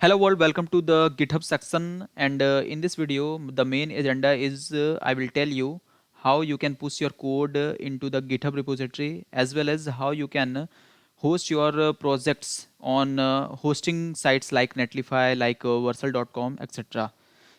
Hello world, welcome to the GitHub section, and in this video the main agenda is I will tell you how you can push your code into the GitHub repository, as well as how you can host your projects on hosting sites like netlify, like versal.com, etc.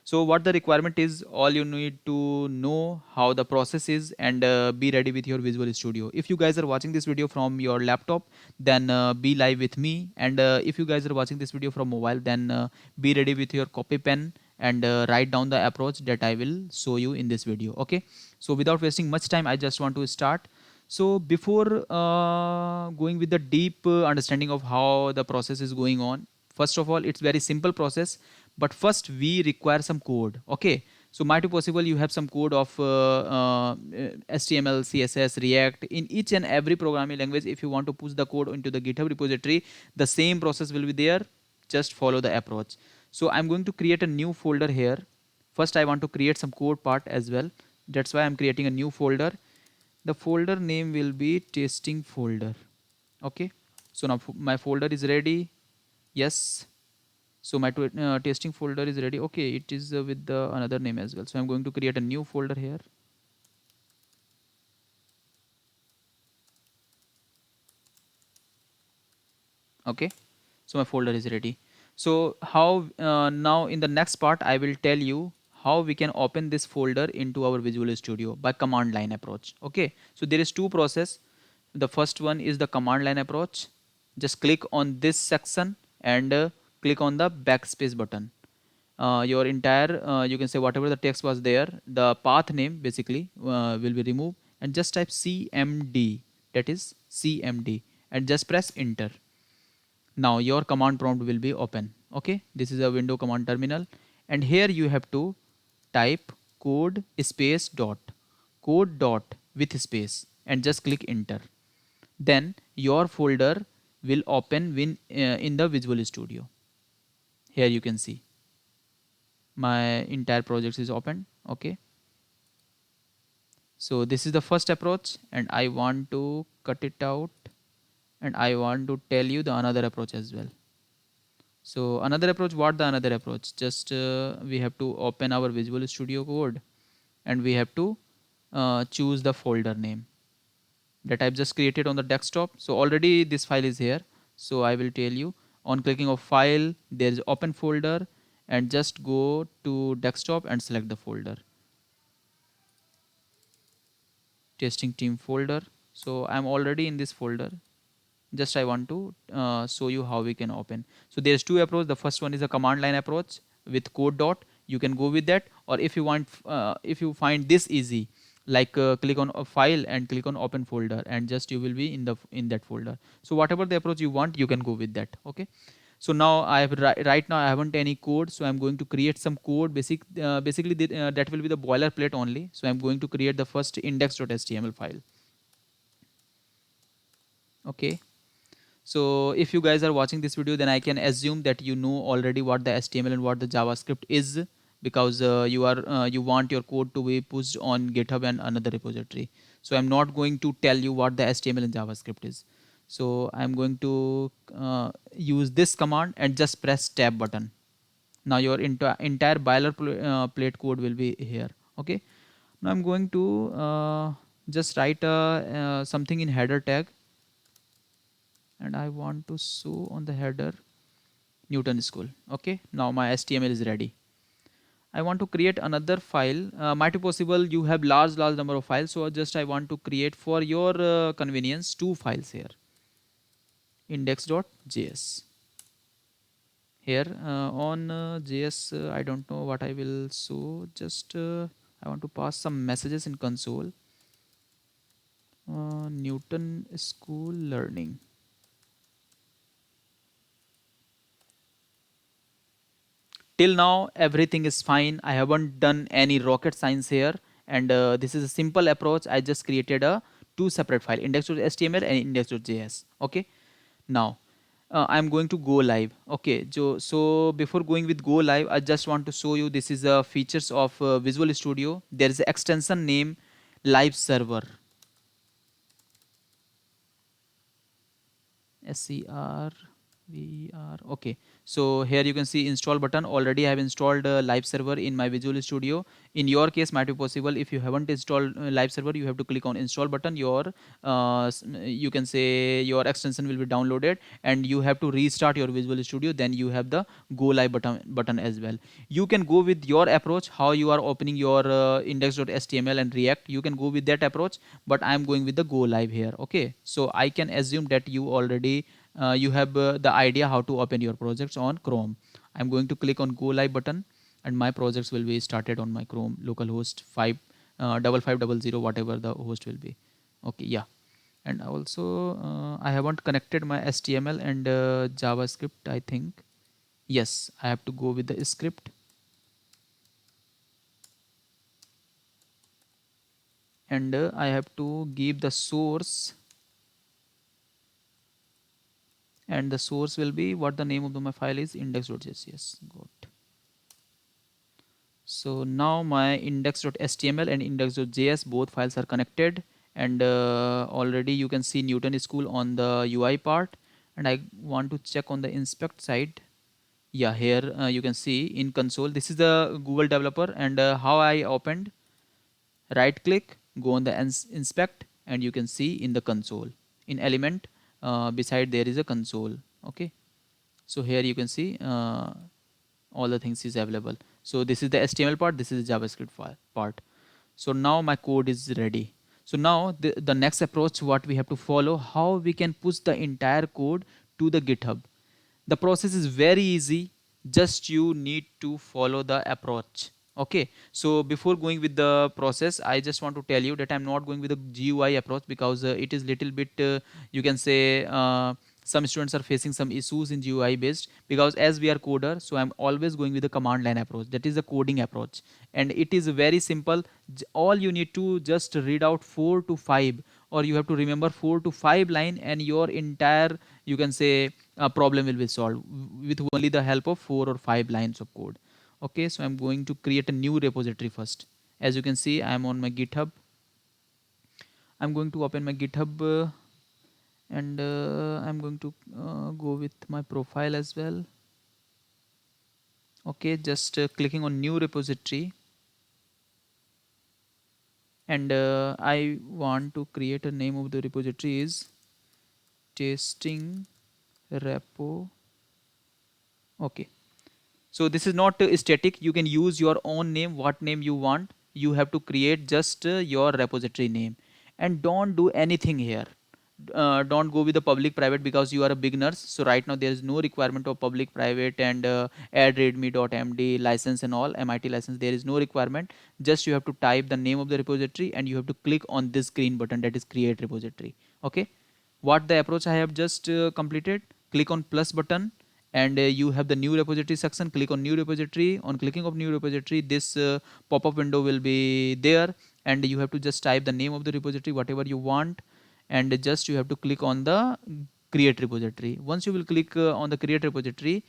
So what the requirement is, all you need to know how the process is, and be ready with your Visual Studio. If you guys are watching this video from your laptop, then be live with me, and if you guys are watching this video from mobile, then be ready with your copy pen and write down the approach that I will show you in this video. Okay, so without wasting much time, I just want to start. So before going with the deep understanding of how the process is going on, first of all, it's very simple process, but first we require some code. Okay, so might be possible you have some code of HTML, CSS, React in each and every programming language. If you want to push the code into the GitHub repository, the same process will be there. Just follow the approach. So I'm going to create a new folder here. First I want to create some code part as well. That's why I'm creating a new folder. The folder name will be testing folder. Okay, so now my folder is ready. Yes, so my testing folder is ready. Okay, it is with the another name as well, so I'm going to create a new folder here. Okay, so my folder is ready. So how now in the next part I will tell you how we can open this folder into our Visual Studio by command line approach. Okay, so there is two process. The first one is the command line approach. Just click on this section and click on the backspace button. Your entire you can say whatever the text was there, the path name basically will be removed, and just type cmd, that is cmd, and just press enter. Now your command prompt will be open. Okay, this is a window command terminal, and here you have to type code space dot, code dot with space, and just click enter. Then your folder will open in the Visual Studio. Here you can see my entire project is open. Okay, so this is the first approach, and I want to cut it out, and I want to tell you the another approach as well. So another approach, what the another approach, just we have to open our Visual Studio code, and we have to choose the folder name that I've just created on the desktop. So already this file is here, so I will tell you, on clicking of file there is open folder, and just go to desktop and select the folder, testing team folder. So I'm already in this folder. Just I want to show you how we can open. So there's two approach. The first one is a command line approach with code dot. You can go with that, or if you want, if you find this easy, like click on a file and click on open folder, and just you will be in that folder. So whatever the approach you want, you can go with that. Okay, so now I have right now I haven't any code, so I'm going to create some code. Basically that will be the boilerplate only. So I'm going to create the first index.html file. Okay, so if you guys are watching this video, then I can assume that you know already what the HTML and what the JavaScript is, because you want your code to be pushed on GitHub and another repository. So I'm not going to tell you what the HTML and JavaScript is. So I'm going to use this command and just press tab button. Now your entire boilerplate code will be here. Okay, now I'm going to just write something in header tag, and I want to show on the header Newton School. Okay, now my HTML is ready. I want to create another file. Might be possible you have large number of files, so just I want to create for your convenience two files here. Index.js. Here on JS, I don't know what I will show. Just I want to pass some messages in console. Newton School Learning. Till now everything is fine. I haven't done any rocket science here, and this is a simple approach. I just created a two separate file, index.html and index.js. Okay, now I'm going to go live. Okay, so before going with go live, I just want to show you, this is features of Visual Studio. There is an extension name live server, ser. we are okay. So here you can see install button. Already I have installed live server in my Visual Studio. In your case might be possible, if you haven't installed live server, you have to click on install button. Your you can say your extension will be downloaded, and you have to restart your Visual Studio. Then you have the go live button as well. You can go with your approach, how you are opening your index.html and React. You can go with that approach, but I am going with the go live here. Okay, so I can assume that you already you have the idea how to open your projects on Chrome. I'm going to click on go live button, and my projects will be started on my Chrome localhost 5500, whatever the host will be. Okay, yeah. And also I haven't connected my HTML and JavaScript, I think. Yes, I have to go with the script, and I have to give the source, and the source will be what the name of my file is, index.js. Yes, got. So now my index.html and index.js both files are connected, and already you can see Newton School on the UI part, and I want to check on the inspect side. Yeah, here you can see in console, this is the Google developer, and how I opened, right click, go on the inspect, and you can see in the console, in element beside there is a console. Okay, so here you can see all the things is available. So this is the HTML part, this is the JavaScript part. So now my code is ready. So now the next approach what we have to follow, how we can push the entire code to the GitHub. The process is very easy, just you need to follow the approach. Okay, so before going with the process, I just want to tell you that I'm not going with the GUI approach, because it is little bit you can say some students are facing some issues in GUI based, because as we are coder, so I'm always going with the command line approach, that is the coding approach, and it is very simple. All you need to just read out 4 to 5, or you have to remember 4 to 5 line, and your entire you can say problem will be solved with only the help of 4 or 5 lines of code. Okay, so I'm going to create a new repository first. As you can see, I'm on my GitHub. I'm going to open my GitHub, and I'm going to go with my profile as well. Okay, just clicking on new repository, and I want to create a name of the repository is testing repo. Okay, so this is not static, you can use your own name, what name you want. You have to create just your repository name, and don't do anything here. Don't go with the public private, because you are a beginners. So right now there is no requirement of public private and add readme.md license and all MIT license, there is no requirement. Just you have to type the name of the repository, and you have to click on this green button, that is create repository. Okay, what the approach I have just completed, click on plus button, and you have the new repository section. Click on new repository. On clicking of new repository, this pop-up window will be there, and you have to just type the name of the repository whatever you want, and just you have to click on the create repository. Once you will click on the create repository,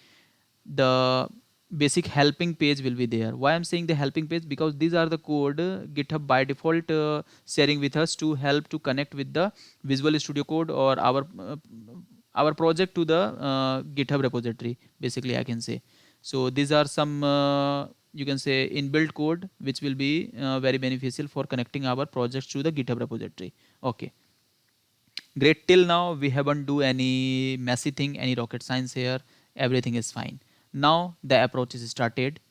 the basic helping page will be there. Why I'm saying the helping page, because these are the code GitHub by default sharing with us to help to connect with the Visual Studio Code or our project to the GitHub repository, basically I can say. So these are some you can say inbuilt code which will be very beneficial for connecting our projects to the GitHub repository. Okay, great. Till now we haven't do any messy thing, any rocket science here. Everything is fine. Now the approach is started.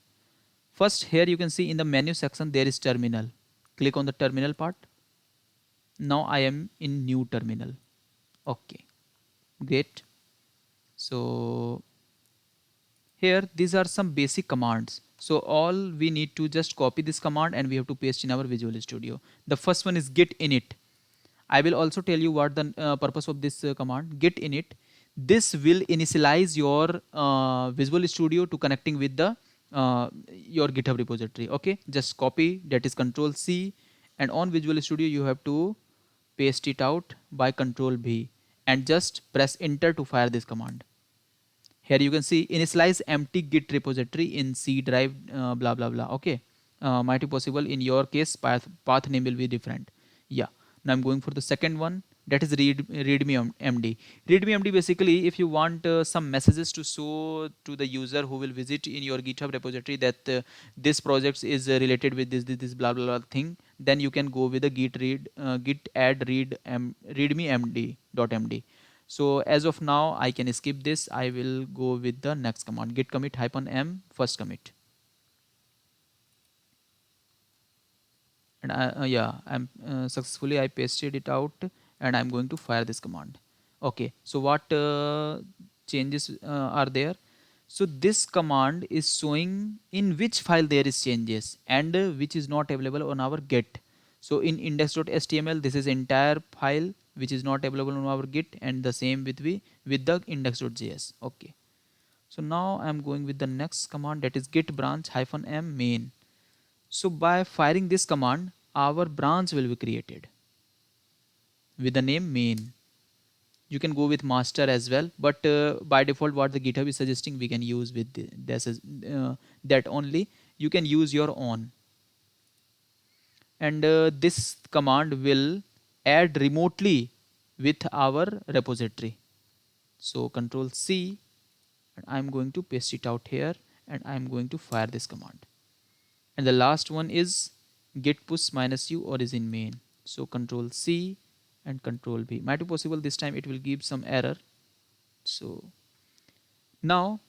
First, here you can see in the menu section there is terminal. Click on the terminal part. Now I am in new terminal. Okay, great. So here these are some basic commands. So all we need to just copy this command, and we have to paste in our Visual Studio. The first one is git init. I will also tell you what the purpose of this command, git init. This will initialize your Visual Studio to connecting with the your GitHub repository. Okay, just copy, that is Control C, and on Visual Studio you have to paste it out by Control V, and just press enter to fire this command. Here you can see initialize empty git repository in C drive blah blah blah. Okay, might be possible in your case path name will be different. Yeah, now I'm going for the second one. that is readme md. Readme md, basically if you want some messages to show to the user who will visit in your github repository that this project is related with this blah blah blah thing, then you can go with the git add readme md dot md. So as of now I can skip this. I will go with the next command, git commit hyphen m first commit. And yeah, I'm successfully I pasted it out, and I'm going to fire this command. Okay, so what changes are there? So this command is showing in which file there is changes and which is not available on our git. So in index.html, this is entire file which is not available on our git, and the same with the index.js. Okay, so now I'm going with the next command, that is git branch hyphen m main. So by firing this command, our branch will be created with the name main. You can go with master as well, but by default what the GitHub is suggesting, we can use with that only. You can use your own. And this command will add remotely with our repository. So control C, and I'm going to paste it out here, and I'm going to fire this command. And the last one is git push minus u origin main. So control C and control V. Might be possible this time it will give some error. So now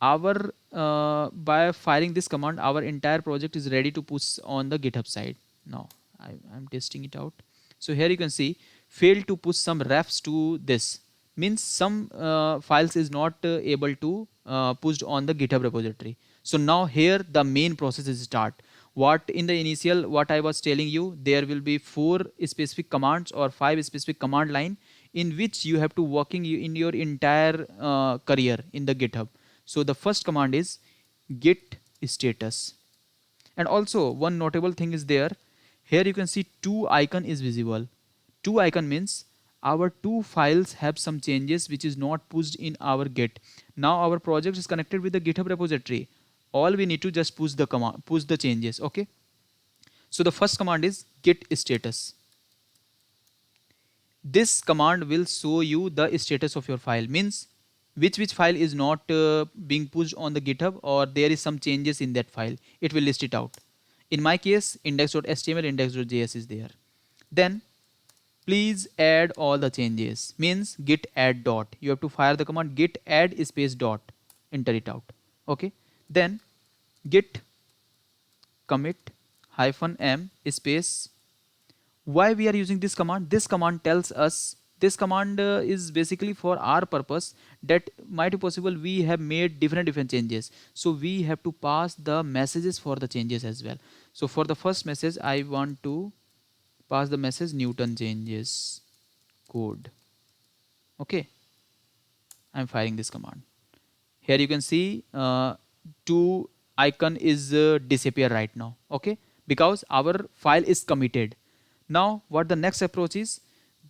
our by firing this command, our entire project is ready to push on the GitHub side. Now I'm testing it out. So here you can see failed to push some refs to this, means some files is not able to pushed on the GitHub repository. So now here the main process is start. What in the initial what I was telling you, there will be 4 specific commands or 5 specific command line in which you have to working in your entire career in the GitHub. So the first command is git status. And also one notable thing is there. Here you can see 2 icon is visible. 2 icon means our 2 files have some changes which is not pushed in our git. Now our project is connected with the GitHub repository. All we need to just push the command, push the changes. Okay. So the first command is git status. This command will show you the status of your file, means which file is not being pushed on the GitHub, or there is some changes in that file. It will list it out. In my case, index.html, index.js is there. Then please add all the changes, means git add dot. You have to fire the command git add space dot, enter it out. Okay. Then git commit hyphen m space. Why we are using this command? This command tells us, this command is basically for our purpose, that might be possible we have made different changes, so we have to pass the messages for the changes as well. So for the first message I want to pass the message Newton changes code. Okay, I'm firing this command. Here you can see 2 icon is disappear right now. Okay, because our file is committed. Now what the next approach is,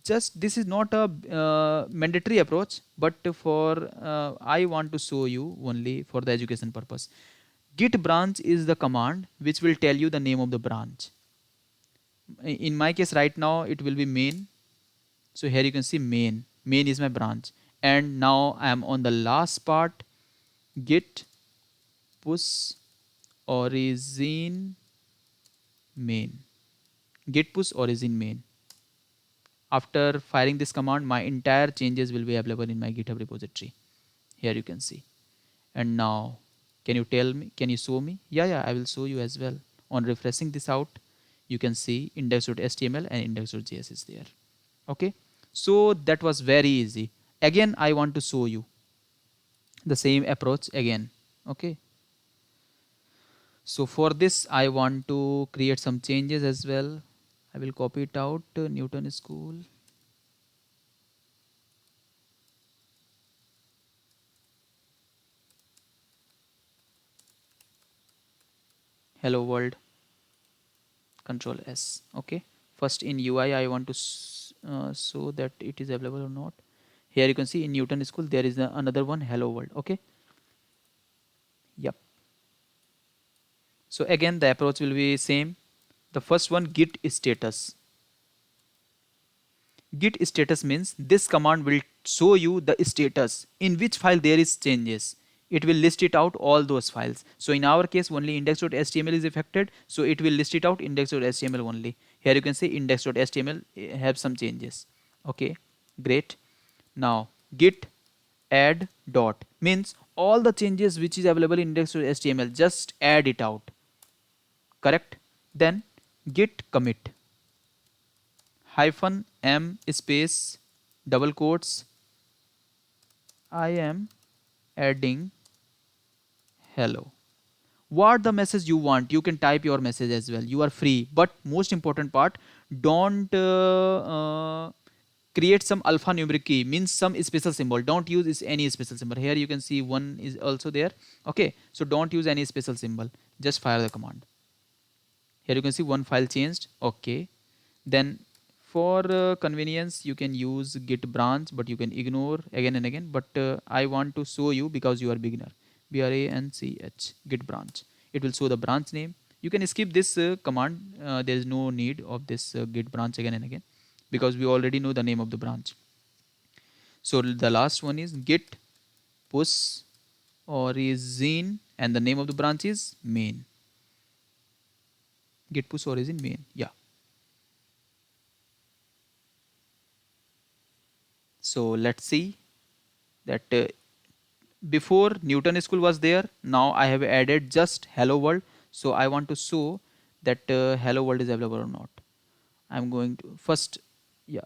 just this is not a mandatory approach, but for I want to show you only for the education purpose. Git branch is the command which will tell you the name of the branch. In my case right now it will be main. So here you can see main is my branch. And now I am on the last part, git push origin main. Git push origin main. After firing this command, my entire changes will be available in my GitHub repository. Here you can see. And now can you tell me, can you show me? Yeah, I will show you as well. On refreshing this out, you can see index.html and index.js is there. Okay, so that was very easy. Again I want to show you the same approach again. Okay, so for this I want to create some changes as well. I will copy it out, Newton School. Hello world, control S. Okay, first in UI I want to show that it is available or not. Here you can see in Newton School there is another one, hello world. Okay, yep. So again the approach will be same. The first one, git status. Git status means this command will show you the status in which file there is changes. It will list it out all those files. So in our case only index.html is affected, so it will list it out index.html only. Here you can see index.html have some changes. Okay, great. Now git add dot means all the changes which is available in index.html, just add it out. Correct? Then git commit hyphen m space double quotes I am adding hello. What the message you want, you can type your message as well, you are free, but most important part, don't create some alphanumeric key, means some special symbol. Don't use any special symbol. Here you can see one is also there. Okay, so don't use any special symbol, just fire the command. Here you can see one file changed. Okay, then for convenience you can use git branch, but you can ignore again and again, but I want to show you because you are beginner. branch git branch, it will show the branch name. You can skip this command, there is no need of this git branch again and again, because we already know the name of the branch. So the last one is git push origin, and the name of the branch is main. Git push origin main, yeah. So let's see that before Newton school was there, now I have added just hello world. So I want to show that hello world is available or not. I'm going to first, yeah,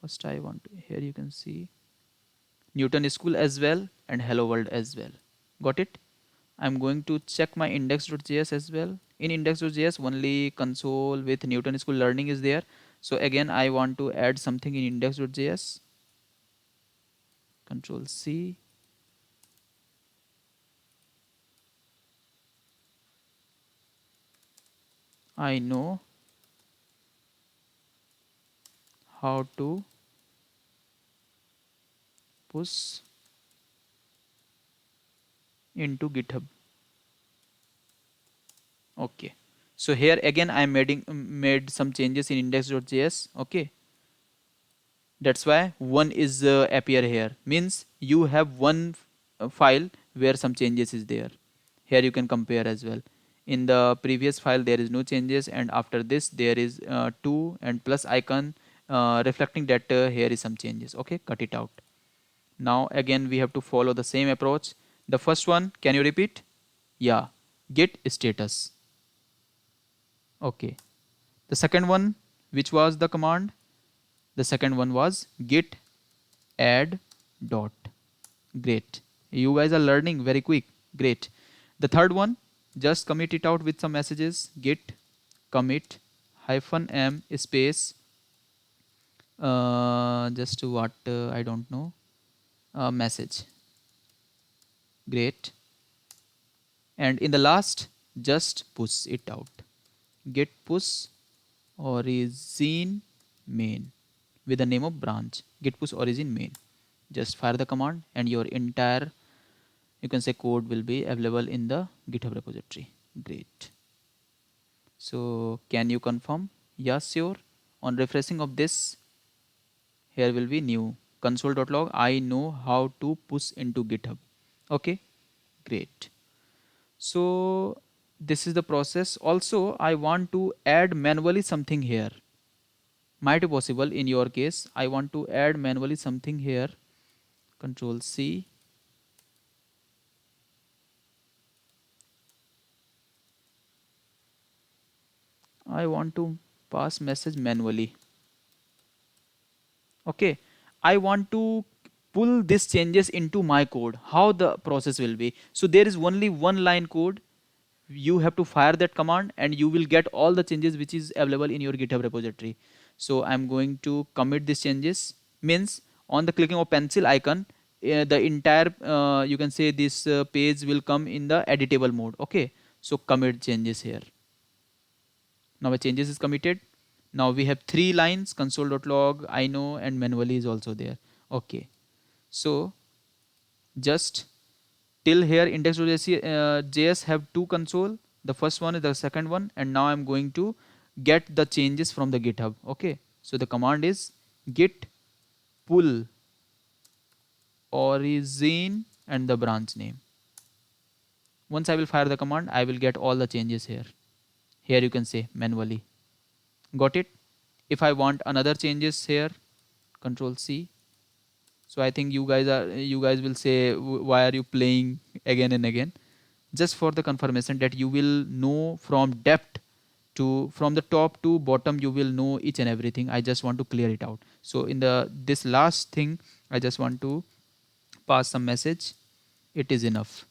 first I want to, here you can see Newton school as well and hello world as well. Got it? I'm going to check my index.js as well. In index.js only console with Newton school learning is there. So again I want to add something in index.js. Control C. I know how to push into GitHub. Okay, so here again I am made some changes in index.js. Okay, that's why one is appear here, means you have one file where some changes is there. Here you can compare as well. In the previous file there is no changes, and after this there is 2 and plus icon reflecting that here is some changes. Okay, cut it out. Now again we have to follow the same approach. The first one, can you repeat? Yeah, git status. Okay, the second one, which was the command? The second one was git add dot. Great, you guys are learning very quick. Great. The third one, just commit it out with some messages. Git commit hyphen m space just what I don't know, message. Great. And in the last, just push it out. Git push origin main with the name of branch. Git push origin main. Just fire the command and your entire, you can say, code will be available in the GitHub repository. Great. So can you confirm? Yes, sure. On refreshing of this, here will be new console.log. I know how to push into GitHub. Okay, great. So this is the process. Also I want to add manually something here. Might be possible in your case. I want to add manually something here. Control C. I want to pass message manually. Okay, I want to pull these changes into my code. How the process will be? So there is only one line code. You have to fire that command and you will get all the changes which is available in your GitHub repository. So I'm going to commit these changes, means on the clicking of pencil icon, the entire you can say this page will come in the editable mode. Okay, so commit changes here. Now my changes is committed. Now we have 3 lines, console.log, I know, and manually is also there. Okay, so just till here index.js have 2 console. The first one is the second one, and now I'm going to get the changes from the GitHub. Okay, So the command is git pull origin and the branch name. Once I will fire the command, I will get all the changes here. Here you can say manually. Got it? If I want another changes here, control C. So I think you guys will say, why are you playing again and again? Just for the confirmation that you will know from depth to from the top to bottom, you will know each and everything. I just want to clear it out. So in the this last thing, I just want to pass some message. It is enough.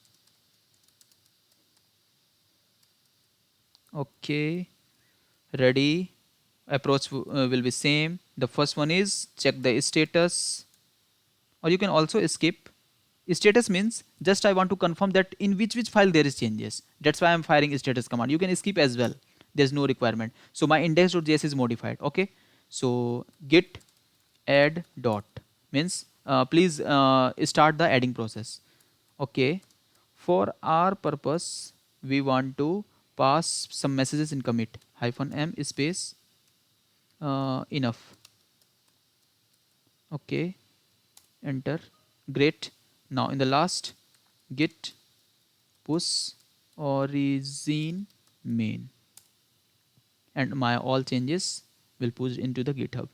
Okay, ready. Approach will be same. The first one is check the status, or you can also skip. Status means just I want to confirm that in which file there is changes. That's why I'm firing status command. You can skip as well. There's no requirement. So my index.js is modified. Okay. So git add dot means please start the adding process. Okay. For our purpose, we want to pass some messages in commit -m space enough. Okay, enter. Great. Now in the last, git push origin main, and my all changes will push into the GitHub.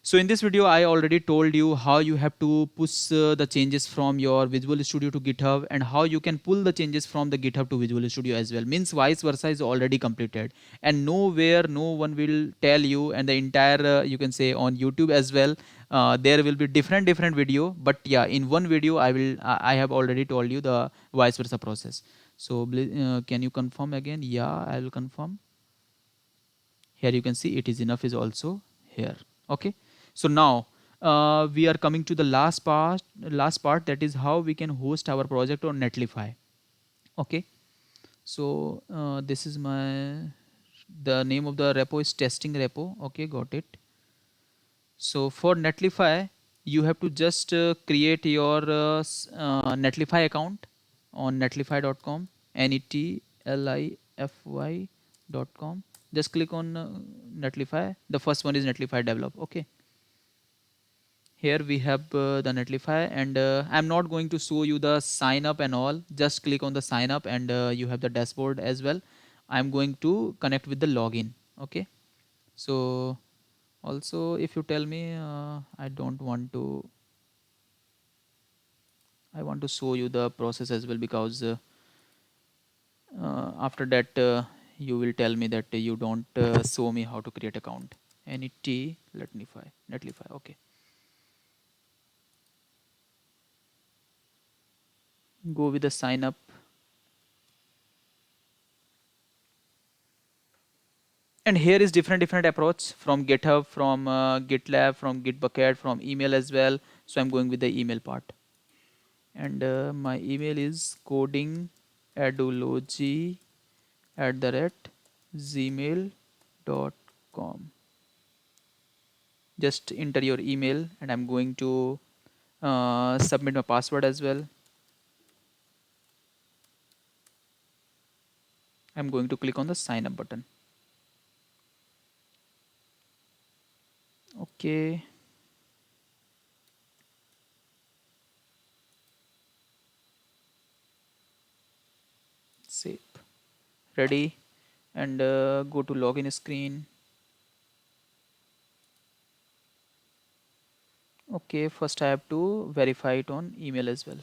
So in this video, I already told you how you have to push the changes from your Visual Studio to GitHub, and how you can pull the changes from the GitHub to Visual Studio as well. Means vice versa is already completed, and nowhere no one will tell you, and the entire you can say on YouTube as well. There will be different video, but yeah, in one video I have already told you the vice versa process. So can you confirm again? Yeah, I will confirm. Here you can see it is enough is also here. Okay, so now we are coming to the last part, that is how we can host our project on netlify. Okay, so this is the name of the repo is testing repo. Okay, got it. So for netlify, you have to just create your netlify account on netlify.com, netlify.com. Just click on netlify. The first one is netlify develop. Okay, here we have the netlify, and I'm not going to show you the sign up and all. Just click on the sign up, and you have the dashboard as well. I'm going to connect with the login. Okay, so also if you tell me I don't want to, I want to show you the process as well, because after that you will tell me that you don't show me how to create account. Netlify. Okay, go with the sign up, and here is different approach from GitHub, from GitLab, from Gitbucket, from email as well. So I'm going with the email part, and my email is coding edulogy @gmail.com. Just enter your email, and I'm going to submit my password as well. I'm going to click on the sign up button. Okay, save. Ready, and go to login screen. Okay, first I have to verify it on email as well.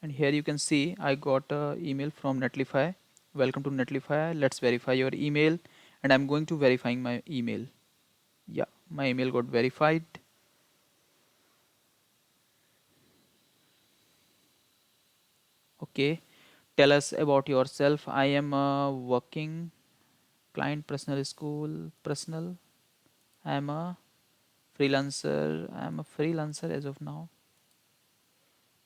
And here you can see I got a email from Netlify. Welcome to Netlify. Let's verify your email, and I'm going to verifying my email. Yeah, my email got verified. Okay, tell us about yourself. I am a working client, personal school, personal. I am a freelancer. I am a freelancer as of now.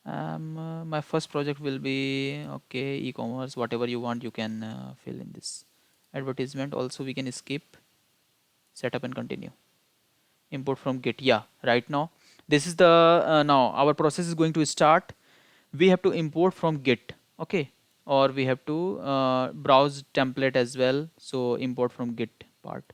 My first project will be okay, e-commerce. Whatever you want, you can fill in this. Advertisement also we can skip. Setup and continue. Import from Git. Yeah, right now this is the now our process is going to start. We have to import from Git. Okay, or we have to browse template as well, so import from git part.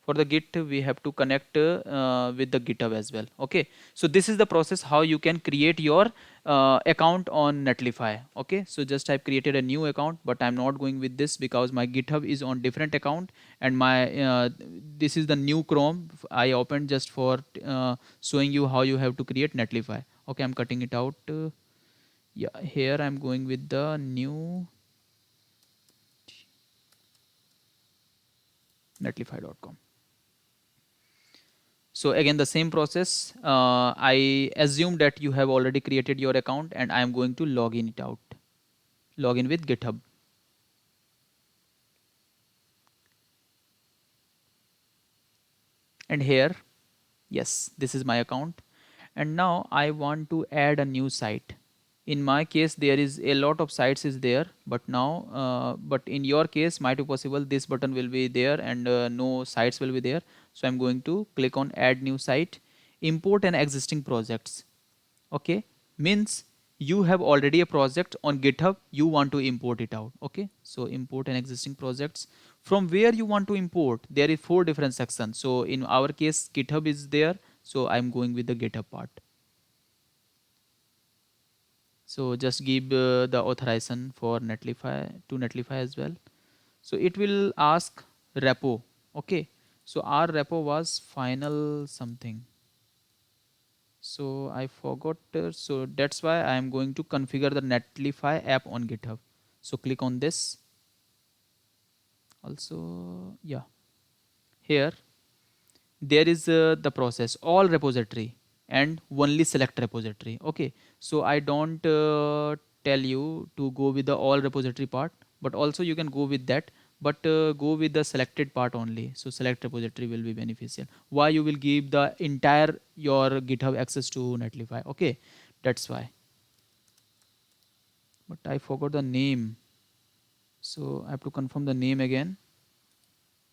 For the git we have to connect with the github as well. Okay, so this is the process how you can create your account on netlify. Okay, so just I've created a new account, but I'm not going with this because my github is on different account, and my this is the new chrome I opened just for showing you how you have to create netlify. Okay, I'm cutting it out. Yeah, here I'm going with the new netlify.com. So again the same process. I assume that you have already created your account, and I am going to log in it out. Log in with GitHub. And here, yes, this is my account. And now I want to add a new site. In my case there is a lot of sites is there, but now but in your case might be possible this button will be there and no sites will be there. So I'm going to click on add new site, import an existing projects. Okay, means you have already a project on github, you want to import it out. Okay, so import an existing projects. From where you want to import, there is 4 different sections. So in our case github is there, so I'm going with the github part. So just give the authorization for netlify to netlify as well. So it will ask repo. Okay, so our repo was final something, so I forgot. So that's why I am going to configure the netlify app on github. So click on this also. Yeah, here there is the process all repository and only select repository. Okay, so I don't tell you to go with the all repository part, but also you can go with that, but go with the selected part only. So select repository will be beneficial. Why you will give the entire your github access to netlify. Okay, that's why. But I forgot the name, so I have to confirm the name again.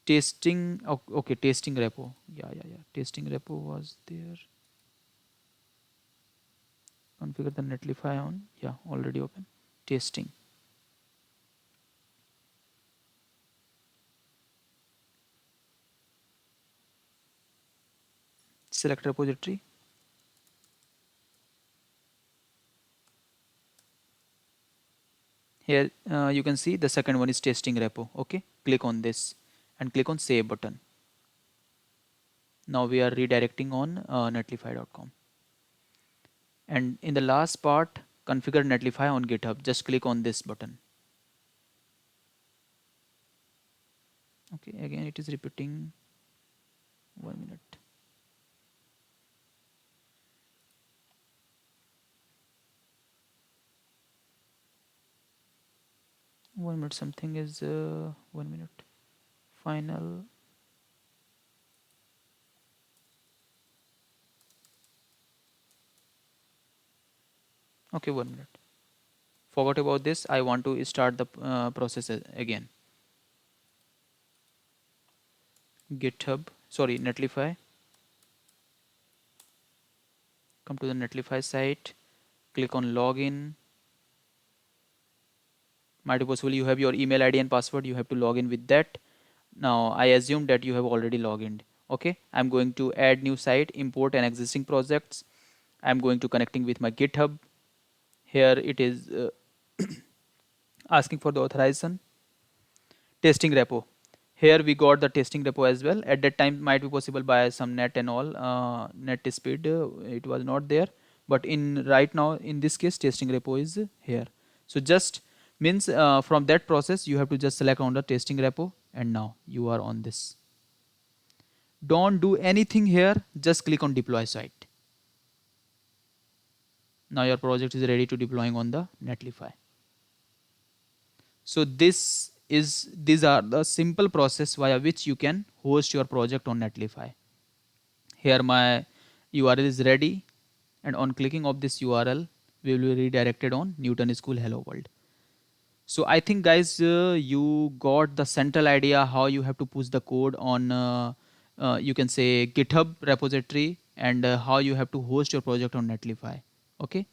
Testing. Okay, testing repo. Yeah, testing repo was there. Configure the netlify on. Yeah, already open. Testing. Select repository. Here you can see the second one is testing repo. Okay, click on this and click on save button. Now we are redirecting on netlify.com. And in the last part, configure netlify on github. Just click on this button. Okay, again it is repeating. 1 minute. 1 minute something is 1 minute. Final. Okay, 1 minute. Forgot about this. I want to start the process again. GitHub. Sorry, netlify. Come to the netlify site. Click on login. Might be possible you have your email ID and password. You have to log in with that. Now I assume that you have already logged in. Okay, I'm going to add new site, import an existing projects. I'm going to connecting with my GitHub. Here it is asking for the authorization. Testing repo. Here we got the testing repo as well. At that time might be possible by some net and all net speed it was not there, but in right now in this case testing repo is here. So just means from that process you have to just select on the testing repo, and now you are on this. Don't do anything here, just click on deploy site. Now your project is ready to deploying on the netlify. So these are the simple process via which you can host your project on netlify. Here my URL is ready, and on clicking of this URL we will be redirected on Newton School Hello World. So I think guys you got the central idea how you have to push the code on you can say GitHub repository, and how you have to host your project on netlify. Okay,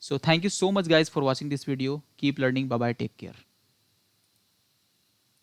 So thank you so much guys for watching this video. Keep learning. Bye bye, take care.